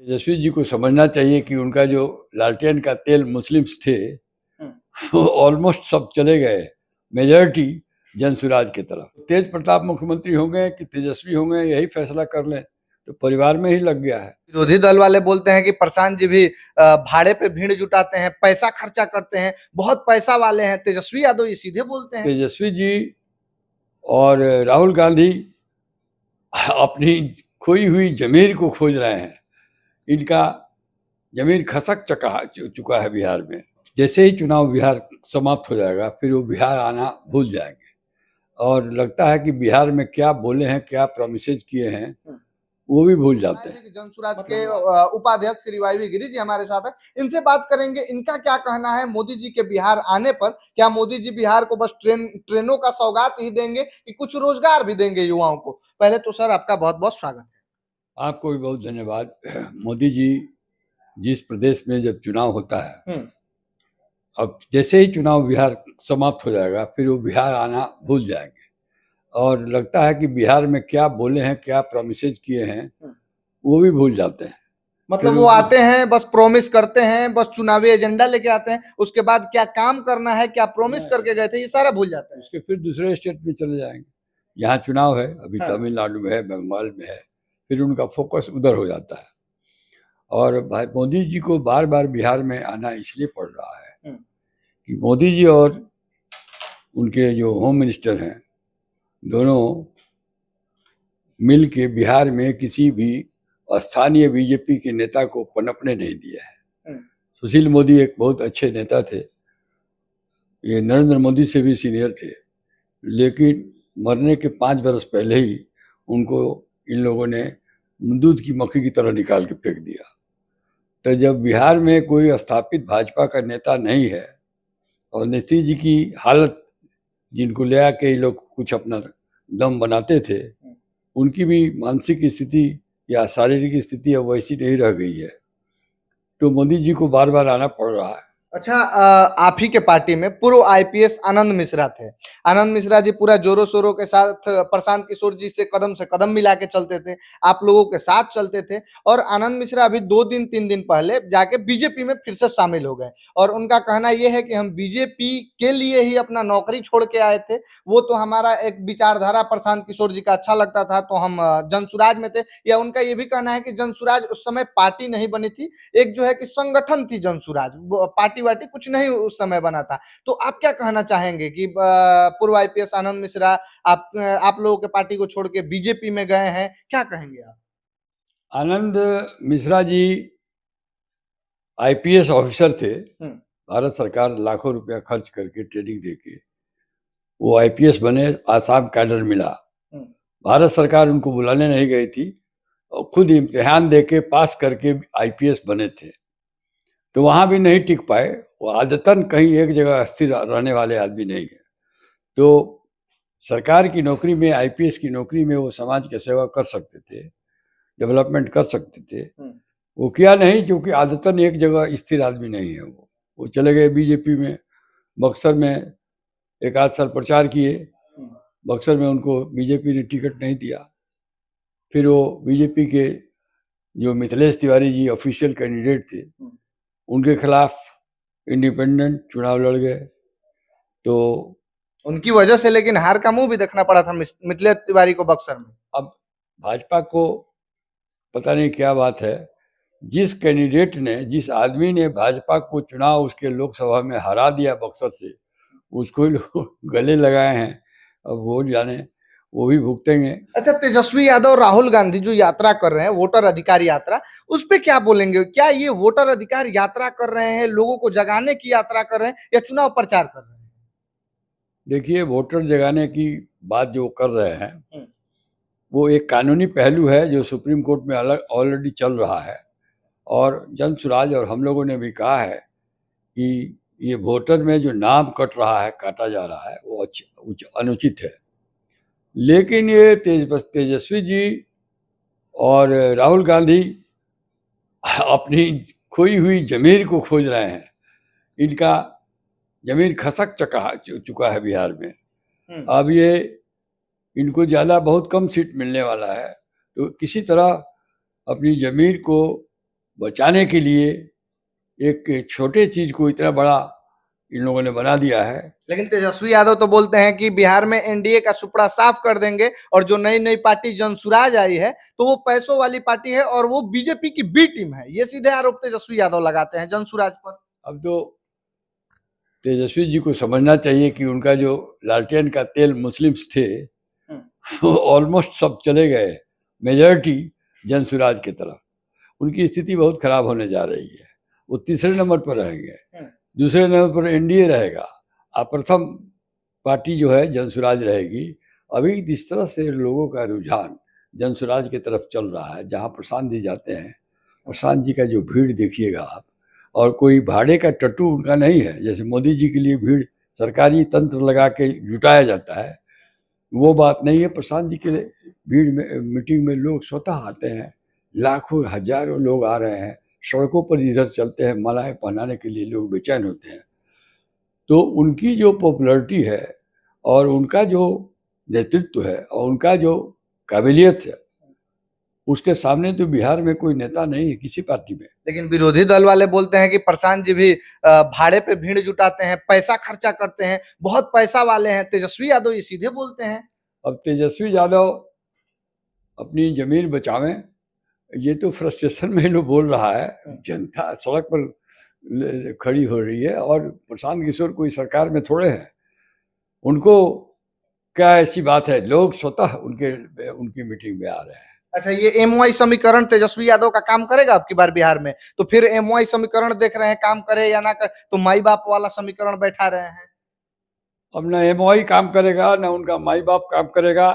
तेजस्वी जी को समझना चाहिए कि उनका जो लालटेन का तेल मुस्लिम्स थे वो ऑलमोस्ट सब चले गए, मेजॉरिटी जनसुराज की तरफ। तेज प्रताप मुख्यमंत्री होंगे कि तेजस्वी होंगे, यही फैसला कर लें, तो परिवार में ही लग गया है। विरोधी दल वाले बोलते हैं कि प्रशांत जी भी भाड़े पे भीड़ जुटाते हैं, पैसा खर्चा करते हैं, बहुत पैसा वाले हैं। तेजस्वी यादव ये सीधे बोलते हैं। तेजस्वी जी और राहुल गांधी अपनी खोई हुई जमीर को खोज रहे हैं। इनका जमीर खसक चुका है बिहार में। जैसे ही चुनाव बिहार समाप्त हो जाएगा, फिर वो बिहार आना भूल जाएंगे और लगता है कि बिहार में क्या बोले हैं, क्या प्रोमिसेज किए हैं, वो भी भूल जाते हैं। जनसुराज के उपाध्यक्ष श्री वाई गिरी जी हमारे साथ है, इनसे बात करेंगे। इनका क्या कहना है मोदी जी के बिहार आने पर? क्या मोदी जी बिहार को बस ट्रेनों का सौगात ही देंगे कि कुछ रोजगार भी देंगे युवाओं को? पहले तो सर आपका बहुत बहुत स्वागत है। आपको भी बहुत धन्यवाद। मोदी जी जिस प्रदेश में जब चुनाव होता है, अब जैसे ही चुनाव बिहार समाप्त हो जाएगा, फिर वो बिहार आना भूल जाएंगे और लगता है कि बिहार में क्या बोले हैं, क्या प्रोमिसेज किए हैं, वो भी भूल जाते हैं। मतलब वो आते हैं, बस प्रॉमिस करते हैं, बस चुनावी एजेंडा लेके आते हैं, उसके बाद क्या काम करना है, क्या प्रॉमिस करके गए थे, ये सारा भूल जाते हैं। उसके फिर दूसरे स्टेट में चले जाएंगे। यहाँ चुनाव है, अभी तमिलनाडु में है, बंगाल में है, फिर उनका फोकस उधर हो जाता है। और भाई मोदी जी को बार बार बिहार में आना इसलिए पड़ रहा है कि मोदी जी और उनके जो होम मिनिस्टर हैं, दोनों मिल के बिहार में किसी भी स्थानीय बीजेपी के नेता को पनपने नहीं दिया है। सुशील मोदी एक बहुत अच्छे नेता थे, ये नरेंद्र मोदी से भी सीनियर थे, लेकिन मरने के 5 बरस पहले ही उनको इन लोगों ने दूध की मक्खी की तरह निकाल के फेंक दिया। तो जब बिहार में कोई स्थापित भाजपा का नेता नहीं है और नीतीश जी की हालत, जिनको ले आके ये लोग कुछ अपना दम बनाते थे, उनकी भी मानसिक स्थिति या शारीरिक स्थिति अब वैसी नहीं रह गई है, तो मोदी जी को बार बार आना पड़ रहा है। अच्छा, आप ही के पार्टी में पूर्व आईपीएस आनंद मिश्रा थे। आनंद मिश्रा जी पूरा जोरों शोरों के साथ प्रशांत किशोर जी से कदम मिला के चलते थे, आप लोगों के साथ चलते थे। और आनंद मिश्रा अभी 2 दिन 3 दिन पहले जाके बीजेपी में फिर से शामिल हो गए और उनका कहना यह है कि हम बीजेपी के लिए ही अपना नौकरी छोड़ के आए थे। वो तो हमारा एक विचारधारा प्रशांत किशोर जी का अच्छा लगता था, तो हम जनसुराज में थे। या उनका यह भी कहना है कि जनसुराज उस समय पार्टी नहीं बनी थी, एक जो है कि संगठन थी जनसुराज, पार्टी वार्टी कुछ नहीं उस समय बना था। तो आप क्या कहना चाहेंगे कि पूर्व आईपीएस आनंद मिश्रा आप लोगों के पार्टी को छोड़ के बीजेपी में गए हैं, क्या कहेंगे आप? आनंद मिश्रा जी आईपीएस ऑफिसर थे। भारत सरकार लाखों रुपया खर्च करके ट्रेनिंग देके वो आईपीएस बने, आसाम कैडर मिला। भारत सरकार उनको बुलाने नहीं गई थी और खुद इम्तिहान देके पास करके आईपीएस बने थे, तो वहाँ भी नहीं टिक पाए। वो आदतन कहीं एक जगह स्थिर रहने वाले आदमी नहीं है। तो सरकार की नौकरी में, आईपीएस की नौकरी में वो समाज की सेवा कर सकते थे, डेवलपमेंट कर सकते थे, वो किया नहीं, क्योंकि आदतन एक जगह स्थिर आदमी नहीं है। वो चले गए बीजेपी में। बक्सर में 1 आध साल प्रचार किए, बक्सर में उनको बीजेपी ने टिकट नहीं दिया। फिर वो बीजेपी के जो मिथिलेश तिवारी जी ऑफिशियल कैंडिडेट थे, उनके खिलाफ इंडिपेंडेंट चुनाव लड़ गए। तो उनकी वजह से लेकिन हार का मुंह भी देखना पड़ा था मिथिलेश तिवारी को बक्सर में। अब भाजपा को पता नहीं क्या बात है, जिस कैंडिडेट ने, जिस आदमी ने भाजपा को चुनाव उसके लोकसभा में हरा दिया बक्सर से, उसको ही लोग गले लगाए हैं। अब वो जाने, वो भी भुगतेंगे। अच्छा, तेजस्वी यादव राहुल गांधी जो यात्रा कर रहे हैं, वोटर अधिकार यात्रा, उस पे क्या बोलेंगे? क्या ये वोटर अधिकार यात्रा कर रहे हैं, लोगों को जगाने की यात्रा कर रहे हैं या चुनाव प्रचार कर रहे हैं? देखिए, वोटर जगाने की बात जो कर रहे हैं, वो एक कानूनी पहलू है जो सुप्रीम कोर्ट में अलग ऑलरेडी चल रहा है। और जनसुराज और हम लोगों ने भी कहा है कि ये वोटर में जो नाम कट रहा है, काटा जा रहा है, वो अनुचित है। लेकिन ये तेजस्वी जी और राहुल गांधी अपनी खोई हुई जमीर को खोज रहे हैं। इनका जमीर खसक चुका है बिहार में। अब ये इनको ज़्यादा बहुत कम सीट मिलने वाला है, तो किसी तरह अपनी जमीर को बचाने के लिए एक छोटे चीज को इतना बड़ा इन लोगों ने बना दिया है। लेकिन तेजस्वी यादव तो बोलते हैं कि बिहार में एनडीए का सुपड़ा साफ कर देंगे और जो नई नई पार्टी जनसुराज आई है तो वो पैसों वाली पार्टी है और वो बीजेपी की बी टीम है। ये सीधे आरोप तेजस्वी यादव लगाते हैं जनसुराज पर। अब तो तेजस्वी जी को समझना चाहिए कि उनका जो लालटेन का तेल मुस्लिम्स थे वो ऑलमोस्ट सब चले गए, मेजॉरिटी जनसुराज की तरफ। उनकी स्थिति बहुत खराब होने जा रही है। वो तीसरे नंबर पर रहेंगे, दूसरे नंबर पर एनडीए रहेगा, और प्रथम पार्टी जो है जनसुराज रहेगी। अभी जिस तरह से लोगों का रुझान जनसुराज की तरफ चल रहा है, जहाँ प्रशांत जी जाते हैं, प्रशांत जी का जो भीड़ देखिएगा आप, और कोई भाड़े का टट्टू उनका नहीं है। जैसे मोदी जी के लिए भीड़ सरकारी तंत्र लगा के जुटाया जाता है, वो बात नहीं है। प्रशांत जी के भीड़ में मीटिंग में लोग स्वतः आते हैं, लाखों हजारों लोग आ रहे हैं, सड़कों पर इधर चलते हैं, मालाएं पहनाने के लिए लोग बेचैन होते हैं। तो उनकी जो पॉपुलैरिटी है और उनका जो नेतृत्व है और उनका जो काबिलियत है, उसके सामने तो बिहार में कोई नेता नहीं है किसी पार्टी में। लेकिन विरोधी दल वाले बोलते हैं कि प्रशांत जी भी भाड़े पे भीड़ जुटाते हैं, पैसा खर्चा करते हैं, बहुत पैसा वाले हैं। तेजस्वी यादव ये सीधे बोलते हैं। अब तेजस्वी यादव अपनी जमीन बचावें, ये तो फ्रस्ट्रेशन में लोग बोल रहा है। जनता सड़क पर खड़ी हो रही है और प्रशांत किशोर कोई सरकार में थोड़े हैं। उनको क्या ऐसी बात है, लोग स्वतः उनकी मीटिंग में आ रहे हैं। अच्छा, ये एमवाई समीकरण तेजस्वी यादव का काम करेगा अब की बार बिहार में? तो फिर एमवाई समीकरण देख रहे हैं, काम करे या ना करे, तो माई बाप वाला समीकरण बैठा रहे हैं। अब ना एमवाई काम करेगा, ना उनका माई बाप काम करेगा।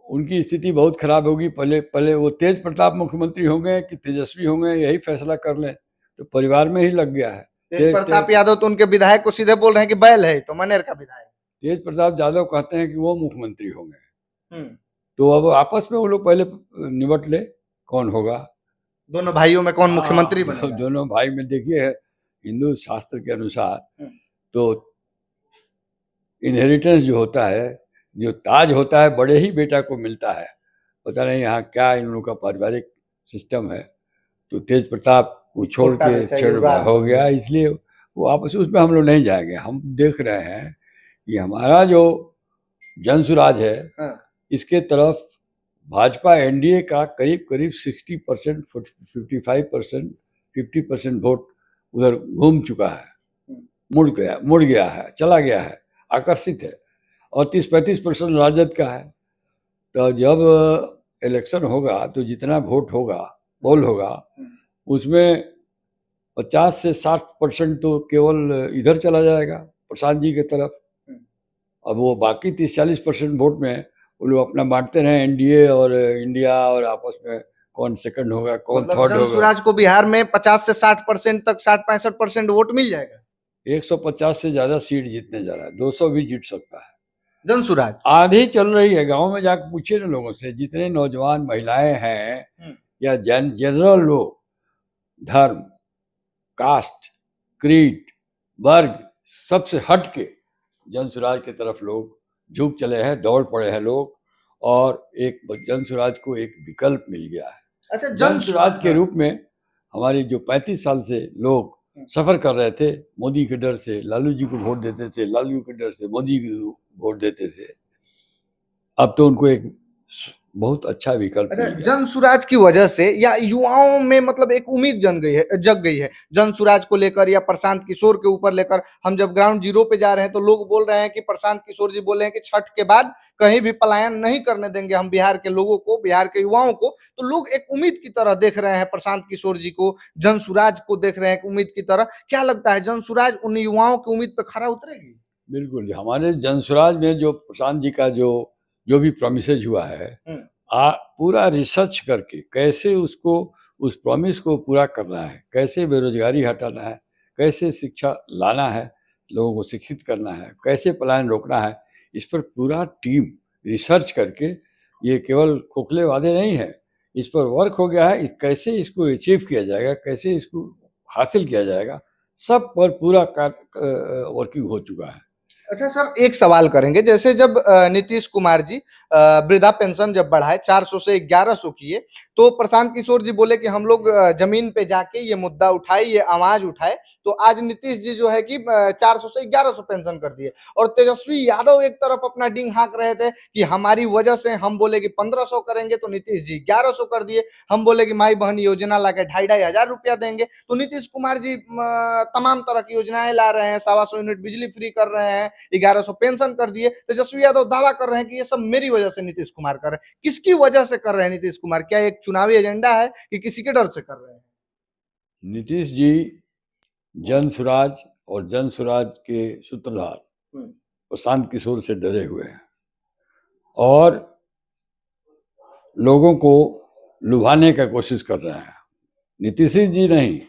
उनकी स्थिति बहुत खराब होगी। पहले वो तेज प्रताप मुख्यमंत्री होंगे कि तेजस्वी होंगे, यही फैसला कर लें। तो परिवार में ही लग गया है। तेज प्रताप यादव तो उनके विधायक को सीधे बोल रहे हैं कि बैल है तो मनेर का विधायक। तेज प्रताप यादव कहते हैं कि वो मुख्यमंत्री होंगे। तो अब आपस में वो लोग पहले निपट ले कौन होगा। दोनों भाइयों में कौन मुख्यमंत्री बनेगा? दोनों भाई में देखिए, हिंदू शास्त्र के अनुसार तो इनहेरिटेंस जो होता है, जो ताज होता है, बड़े ही बेटा को मिलता है। पता नहीं यहाँ क्या इन लोगों का पारिवारिक सिस्टम है। तो तेज प्रताप को छोड़ के हो गया, इसलिए वो आपस उसमें हम लोग नहीं जाएंगे। हम देख रहे हैं कि हमारा जो जनसुराज है, इसके तरफ भाजपा एनडीए का करीब करीब 60%, 55%, 50% वोट उधर घूम चुका है, मुड़ गया है, चला गया है, आकर्षित है। और 30-35% राजद का है। तो जब इलेक्शन होगा तो जितना वोट होगा, पोल होगा, उसमें 50 से 60% तो केवल इधर चला जाएगा, प्रशांत जी की तरफ। अब वो बाकी 30-40% वोट में वो लोग अपना बांटते रहे, एनडीए और इंडिया, और आपस में कौन सेकंड होगा, कौन थर्ड होगा। जनसुराज को बिहार में 50 से 60% तक, 60-65% वोट मिल जाएगा। 150 से ज्यादा सीट जीतने जा रहा है, 200 भी जीत सकता है। जनसुराज आधी चल रही है। गांव में जाकर पूछिए ना लोगों से, जितने नौजवान महिलाएं हैं या जनरल लोग, धर्म, कास्ट, क्रीड, वर्ग, सबसे हट के जनसुराज की तरफ लोग झुक चले हैं, दौड़ पड़े हैं लोग। और एक जनसुराज को एक विकल्प मिल गया है। अच्छा, जनसुराज के रूप में हमारे जो 35 साल से लोग सफर कर रहे थे, मोदी के डर से लालू जी को वोट देते थे, लालू के डर से मोदी को वोट देते थे, अब तो उनको एक बहुत अच्छा विकल्प मिल गया। जनसुराज की वजह से या युवाओं में मतलब एक उम्मीद जग गई है जनसुराज को लेकर या प्रशांत किशोर के ऊपर लेकर। हम जब ग्राउंड जीरो पे जा रहे हैं तो लोग बोल रहे हैं कि प्रशांत किशोर जी बोले हैं कि छठ के बाद कहीं भी पलायन नहीं करने देंगे हम बिहार के लोगों को, बिहार के युवाओं को। तो लोग एक उम्मीद की तरह देख रहे हैं प्रशांत किशोर जी को, जनसुराज को देख रहे हैं एक उम्मीद की तरह। क्या लगता है जनसुराज उन युवाओं की उम्मीद पे खरा उतरेगी? बिल्कुल। हमारे जनसुराज में जो प्रशांत जी का जो भी प्रोमिसेज हुआ है, पूरा रिसर्च करके कैसे उसको, उस प्रॉमिस को पूरा करना है, कैसे बेरोजगारी हटाना है, कैसे शिक्षा लाना है, लोगों को शिक्षित करना है, कैसे पलायन रोकना है, इस पर पूरा टीम रिसर्च करके, ये केवल खोखले वादे नहीं है, इस पर वर्क हो गया है। कैसे इसको अचीव किया जाएगा, कैसे इसको हासिल किया जाएगा, सब पर पूरा वर्किंग हो चुका है। अच्छा सर, एक सवाल करेंगे, जैसे जब नीतीश कुमार जी वृद्धा पेंशन जब बढ़ाए 400 से 1100 किए, तो प्रशांत किशोर जी बोले कि हम लोग जमीन पे जाके ये मुद्दा उठाए, ये आवाज उठाए। तो आज नीतीश जी जो है कि 400 से 1100 पेंशन कर दिए, और तेजस्वी यादव एक तरफ अपना डिंग हाँक रहे थे कि हमारी वजह से, हम बोले कि 1500 करेंगे तो नीतीश जी 1100 कर दिए, हम बोले कि माई बहन योजना ला के 2,500 रुपया देंगे तो नीतीश कुमार जी तमाम तरह की योजनाएं ला रहे हैं, 125 यूनिट बिजली फ्री कर रहे हैं, 1100 पेंशन कर दिए। तेजस्वी यादव दावा कर रहे हैं कि ये सब मेरी वजह से नीतीश कुमार कर रहे हैं। किसकी वजह से कर रहे हैं नीतीश कुमार? क्या एक चुनावी एजेंडा है कि किसी के डर से कर रहे हैं? नीतीश जी जन सुराज और जन सुराज के सूत्रधार प्रशांत किशोर से डरे हुए हैं और लोगों को लुभाने का कोशिश कर रहे हैं। नीतीश जी नहीं,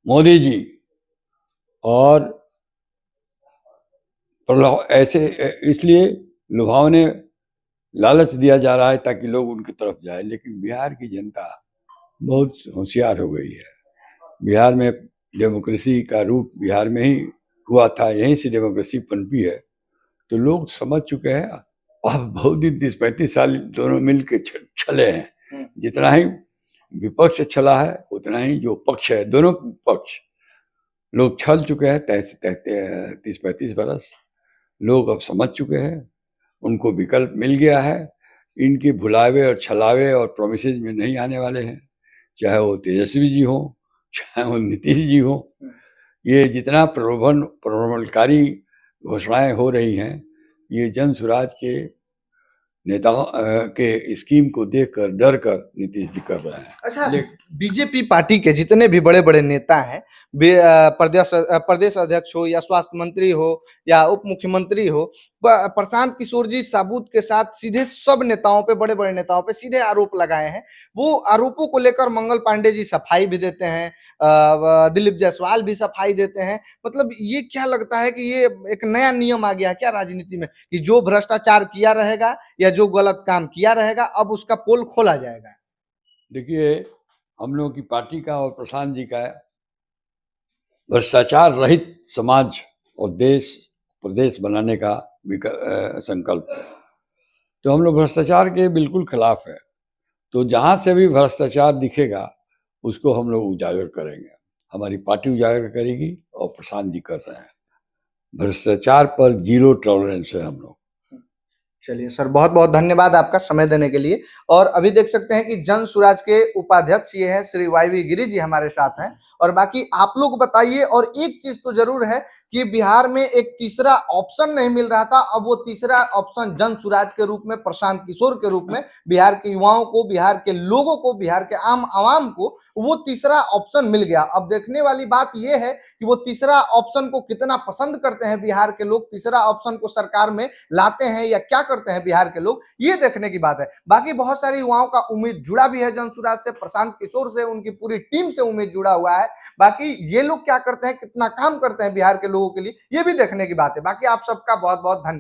मोदी जी और ऐसे इसलिए लुभावने लालच दिया जा रहा है ताकि लोग उनकी तरफ जाए। लेकिन बिहार की जनता बहुत होशियार हो गई है। बिहार में डेमोक्रेसी का रूप बिहार में ही हुआ था, यहीं से डेमोक्रेसी पनपी है। तो लोग समझ चुके हैं। अब बहुत दिन 30-35 साल दोनों मिल के छले हैं। जितना ही विपक्ष छला है उतना ही जो पक्ष है, दोनों पक्ष लोग छल चुके हैं। 30-35 बरस लोग अब समझ चुके हैं, उनको विकल्प मिल गया है। इनके भुलावे और छलावे और प्रोमिसेज में नहीं आने वाले हैं, चाहे वो तेजस्वी जी हो, चाहे वो नीतीश जी हो। ये जितना प्रलोभनकारी घोषणाएं हो रही हैं, ये जन सुराज के नेताओं के स्कीम को देखकर डर कर नीतीश जी कर रहे हैं। अच्छा, बीजेपी पार्टी के जितने भी बड़े बड़े नेता हैं, प्रदेश अध्यक्ष हो या स्वास्थ्य मंत्री हो या उप मुख्यमंत्री हो, प्रशांत किशोर जी साबूत के साथ सीधे सब नेताओं पे, बड़े बड़े नेताओं पे सीधे आरोप लगाए हैं। वो आरोपों को लेकर मंगल पांडे जी सफाई भी देते हैं, दिलीप जायसवाल भी सफाई देते हैं। मतलब ये क्या लगता है कि ये एक नया नियम आ गया क्या राजनीति में, कि जो भ्रष्टाचार किया रहेगा या जो गलत काम किया रहेगा अब उसका पोल खोला जाएगा? देखिए, हम लोगों की पार्टी का और प्रशांत जी का भ्रष्टाचार रहित समाज और देश प्रदेश बनाने का संकल्प है। तो हम लोग भ्रष्टाचार के बिल्कुल खिलाफ है। तो जहाँ से भी भ्रष्टाचार दिखेगा उसको हम लोग उजागर करेंगे, हमारी पार्टी उजागर करेगी और प्रशांत जी कर रहे हैं। भ्रष्टाचार पर 0 टॉलरेंस है हम लोग। चलिए सर, बहुत बहुत धन्यवाद आपका समय देने के लिए। और अभी देख सकते हैं कि जन सुराज के उपाध्यक्ष ये हैं श्री वाई.वी. गिरी जी हमारे साथ हैं। और बाकी आप लोग बताइए। और एक चीज तो जरूर है कि बिहार में एक तीसरा ऑप्शन नहीं मिल रहा था, अब वो तीसरा ऑप्शन जन सुराज के रूप में, प्रशांत किशोर के रूप में बिहार के युवाओं को, बिहार के लोगों को, बिहार के आम आवाम को वो तीसरा ऑप्शन मिल गया। अब देखने वाली बात ये है कि वो तीसरा ऑप्शन को कितना पसंद करते हैं बिहार के लोग, तीसरा ऑप्शन को सरकार में लाते हैं या क्या करते हैं बिहार के लोग, ये देखने की बात है। बाकी बहुत सारे युवाओं का उम्मीद जुड़ा भी है जनसुराज से, प्रशांत किशोर से, उनकी पूरी टीम से उम्मीद जुड़ा हुआ है। बाकी ये लोग क्या करते हैं, कितना काम करते हैं बिहार के लोगों के लिए, ये भी देखने की बात है। बाकी आप सबका बहुत बहुत धन्यवाद।